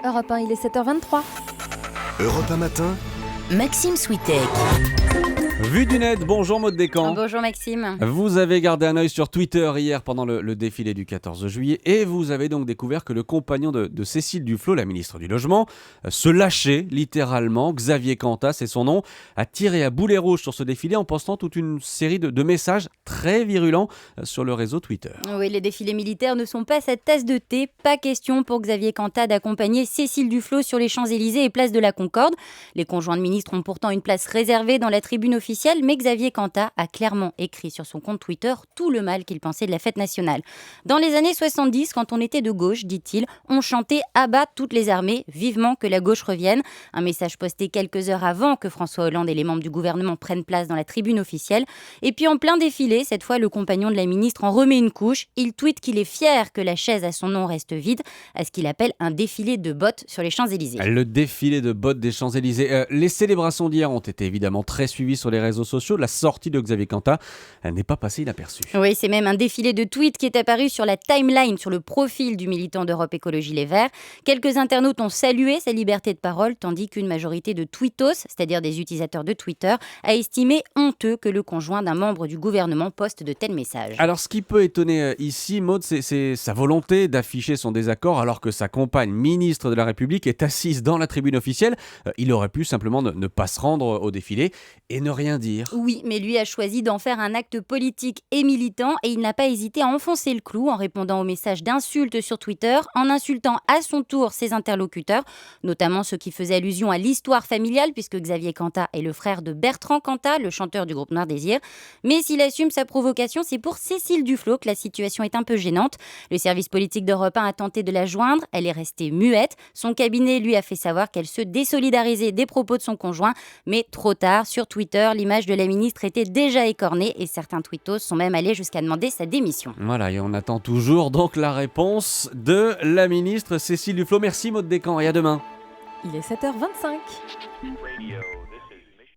Europe 1, il est 7h23. Europe 1 matin, Maxime Switek. Vue du net, bonjour Maud Descamps. Bonjour Maxime. Vous avez gardé un œil sur Twitter hier pendant le défilé du 14 juillet et vous avez donc découvert que le compagnon de Cécile Duflot, la ministre du Logement, se lâchait littéralement. Xavier Cantat, c'est son nom, a tiré à boulet rouge sur ce défilé en postant toute une série de messages très virulents sur le réseau Twitter. Oui, les défilés militaires ne sont pas sa tasse de thé. Pas question pour Xavier Cantat d'accompagner Cécile Duflot sur les Champs-Élysées et place de la Concorde. Les conjoints de ministres ont pourtant une place réservée dans la tribune officielle, mais Xavier Cantat a clairement écrit sur son compte Twitter tout le mal qu'il pensait de la fête nationale. Dans les années 70, quand on était de gauche, dit-il, on chantait « Abat toutes les armées, vivement que la gauche revienne ». Un message posté quelques heures avant que François Hollande et les membres du gouvernement prennent place dans la tribune officielle. Et puis en plein défilé, cette fois le compagnon de la ministre en remet une couche. Il tweete qu'il est fier que la chaise à son nom reste vide, à ce qu'il appelle un défilé de bottes sur les Champs-Élysées. Le défilé de bottes des Champs-Élysées. Les célébrations d'hier ont été évidemment très suivies sur les réseaux sociaux. La sortie de Xavier Cantat n'est pas passée inaperçue. Oui, c'est même un défilé de tweets qui est apparu sur la timeline, sur le profil du militant d'Europe Écologie Les Verts. Quelques internautes ont salué sa liberté de parole, tandis qu'une majorité de tweetos, c'est-à-dire des utilisateurs de Twitter, a estimé honteux que le conjoint d'un membre du gouvernement poste de tels messages. Alors, ce qui peut étonner ici, Maud, c'est sa volonté d'afficher son désaccord alors que sa compagne ministre de la République est assise dans la tribune officielle. Il aurait pu simplement ne pas se rendre au défilé et ne rien dire. Oui, mais lui a choisi d'en faire un acte politique et militant et il n'a pas hésité à enfoncer le clou en répondant aux messages d'insultes sur Twitter, en insultant à son tour ses interlocuteurs, notamment ceux qui faisaient allusion à l'histoire familiale puisque Xavier Cantat est le frère de Bertrand Cantat, le chanteur du groupe Noir Désir. Mais s'il assume sa provocation, c'est pour Cécile Duflot que la situation est un peu gênante. Le service politique d'Europe 1 a tenté de la joindre, elle est restée muette. Son cabinet lui a fait savoir qu'elle se désolidarisait des propos de son conjoint, mais trop tard, sur Twitter, l'image de la ministre était déjà écornée et certains tweetos sont même allés jusqu'à demander sa démission. Voilà, et on attend toujours donc la réponse de la ministre Cécile Duflot. Merci Maud Descamps et à demain. Il est 7h25.